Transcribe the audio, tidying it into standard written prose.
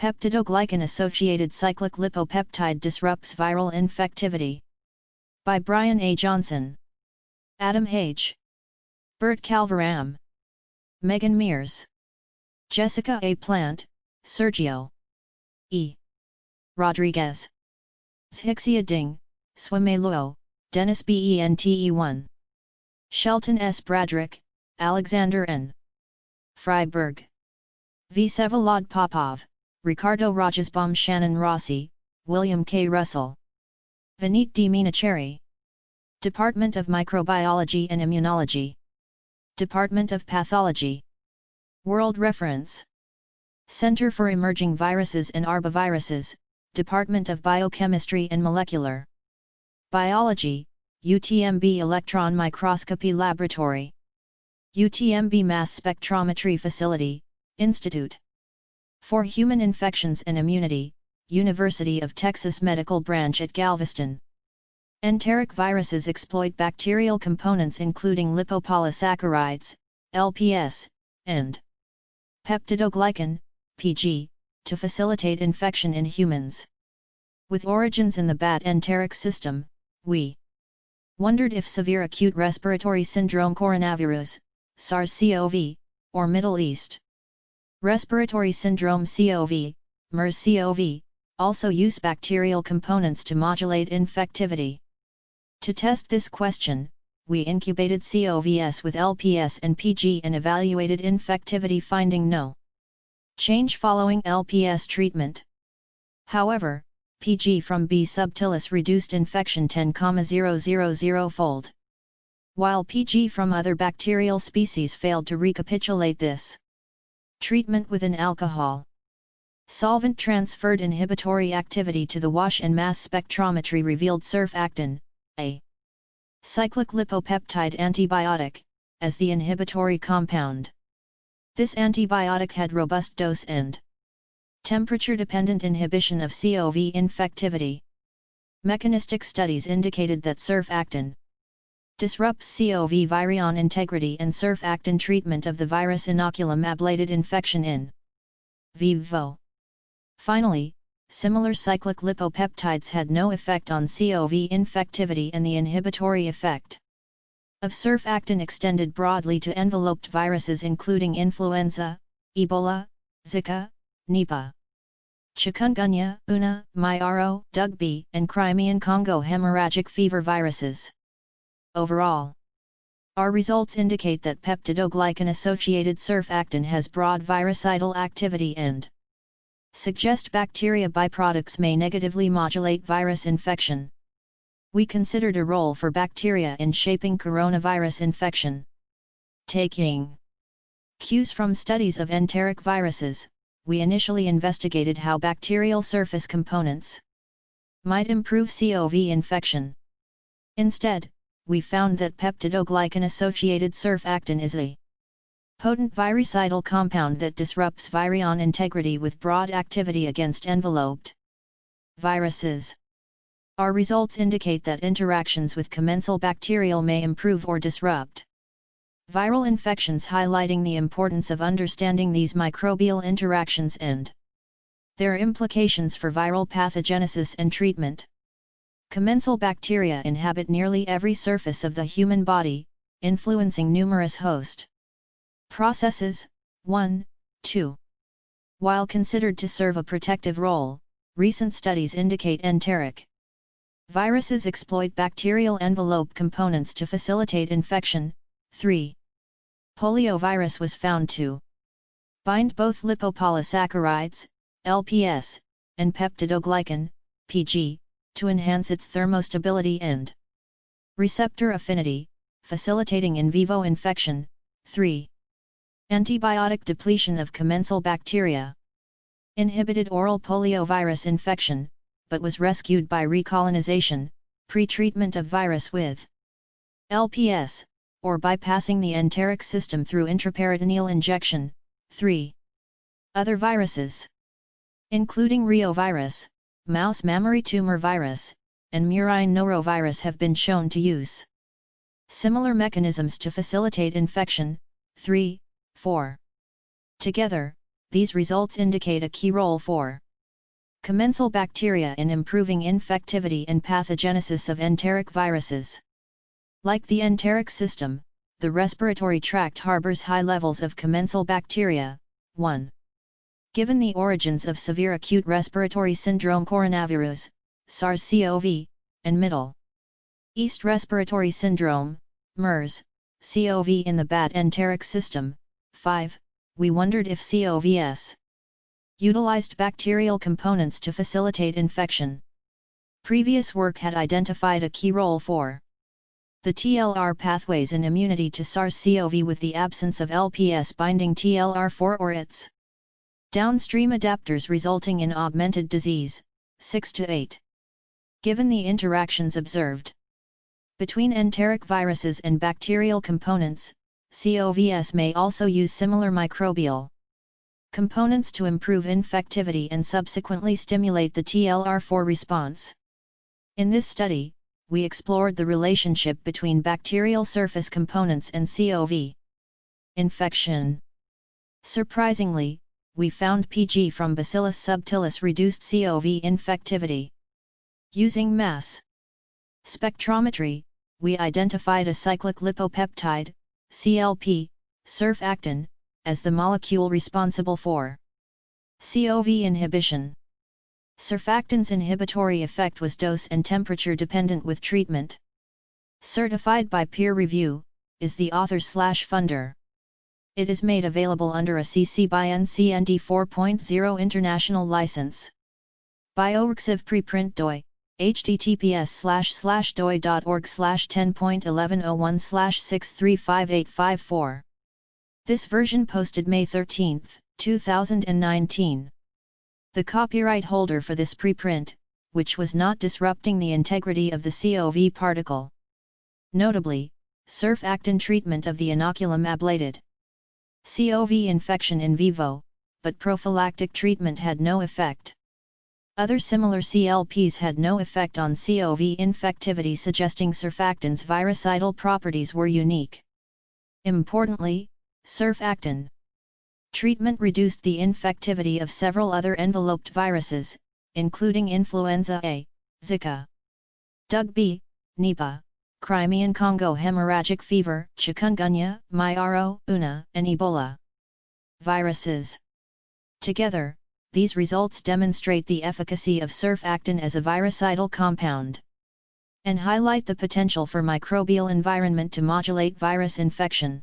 Peptidoglycan-associated cyclic lipopeptide disrupts viral infectivity. By Brian A. Johnson, Adam H. Bert Calvaram, Megan Mears, Jessica A. Plant, Sergio E. Rodriguez, Zhixia Ding, Swime Luo, Dennis Bente1, Shelton S. Bradrick, Alexander N. Freiberg, V. Vsevolod Popov, Ricardo Rajasbaum, Shannon Rossi, William K. Russell, Vineet D. Meenacheri, Department of Microbiology and Immunology, Department of Pathology. World Reference. Center for Emerging Viruses and Arboviruses, Department of Biochemistry and Molecular Biology, UTMB Electron Microscopy Laboratory, UTMB Mass Spectrometry Facility, Institute for Human Infections and Immunity, University of Texas Medical Branch at Galveston. Enteric viruses exploit bacterial components including lipopolysaccharides, LPS, and peptidoglycan, PG, to facilitate infection in humans. With origins in the bat enteric system, we wondered if severe acute respiratory syndrome coronavirus, SARS-CoV, or Middle East respiratory syndrome CoV, MERS-CoV, also use bacterial components to modulate infectivity. To test this question, we incubated CoVs with LPS and PG and evaluated infectivity, finding no change following LPS treatment. However, PG from B. subtilis reduced infection 10,000-fold, while PG from other bacterial species failed to recapitulate this. Treatment with an alcohol solvent transferred inhibitory activity to the wash, and mass spectrometry revealed surfactin, a cyclic lipopeptide antibiotic, as the inhibitory compound. This antibiotic had robust dose and temperature-dependent inhibition of CoV infectivity. Mechanistic studies indicated that surfactin disrupts CoV virion integrity, and surfactin treatment of the virus inoculum ablated infection in vivo. Finally, similar cyclic lipopeptides had no effect on CoV infectivity, and the inhibitory effect of surfactin extended broadly to enveloped viruses including influenza, Ebola, Zika, Nipah, chikungunya, Una, Myaro, Dug-B, and Crimean Congo hemorrhagic fever viruses. Overall, our results indicate that peptidoglycan-associated surfactin has broad virucidal activity and suggest bacteria byproducts may negatively modulate virus infection. We considered a role for bacteria in shaping coronavirus infection. Taking cues from studies of enteric viruses, we initially investigated how bacterial surface components might improve CoV infection. Instead, we found that peptidoglycan-associated surfactin is a potent virucidal compound that disrupts virion integrity with broad activity against enveloped viruses. Our results indicate that interactions with commensal bacterial may improve or disrupt viral infections, highlighting the importance of understanding these microbial interactions and their implications for viral pathogenesis and treatment. Commensal bacteria inhabit nearly every surface of the human body, influencing numerous host processes. 1, 2. While considered to serve a protective role, recent studies indicate enteric viruses exploit bacterial envelope components to facilitate infection. 3. Poliovirus was found to bind both lipopolysaccharides, LPS, and peptidoglycan, PG, to enhance its thermostability and receptor affinity, facilitating in vivo infection. 3. Antibiotic depletion of commensal bacteria inhibited oral poliovirus infection, but was rescued by recolonization, pre-treatment of virus with LPS, or bypassing the enteric system through intraperitoneal injection. 3. Other viruses, including reovirus, mouse mammary tumor virus, and murine norovirus, have been shown to use similar mechanisms to facilitate infection. 3, 4. Together, these results indicate a key role for commensal bacteria in improving infectivity and pathogenesis of enteric viruses. Like the enteric system, the respiratory tract harbors high levels of commensal bacteria. 1. Given the origins of severe acute respiratory syndrome coronavirus, SARS-CoV, and Middle East respiratory syndrome, MERS, CoV in the bat enteric system. 5. We wondered if CoVs utilized bacterial components to facilitate infection. Previous work had identified a key role for the TLR pathways in immunity to SARS-CoV with the absence of LPS binding TLR4 or its downstream adapters resulting in augmented disease. 6 to 8. Given the interactions observed between enteric viruses and bacterial components, CoVs may also use similar microbial components to improve infectivity and subsequently stimulate the TLR4 response. In this study, we explored the relationship between bacterial surface components and CoV infection. Surprisingly, we found Pg from Bacillus subtilis reduced CoV infectivity. Using mass spectrometry, we identified a cyclic lipopeptide, CLP, surfactin, as the molecule responsible for CoV inhibition. Surfactin's inhibitory effect was dose and temperature dependent with treatment. Certified by peer review, is the author/funder. It is made available under a CC by NCND 4.0 international license. Biorexiv preprint doi, https://doi.org/10.1101/635854. This version posted May 13, 2019. The copyright holder for this preprint, which was not disrupting the integrity of the CoV particle. Notably, surfactin treatment of the inoculum ablated CoV infection in vivo, but prophylactic treatment had no effect. Other similar CLPs had no effect on CoV infectivity, suggesting surfactants' virucidal properties were unique. Importantly, surfactin treatment reduced the infectivity of several other enveloped viruses, including influenza A, Zika, Dug B, Nipah, Crimean Congo hemorrhagic fever, chikungunya, myaro, Una, and Ebola viruses. Together, these results demonstrate the efficacy of surfactin as a virucidal compound and highlight the potential for microbial environment to modulate virus infection.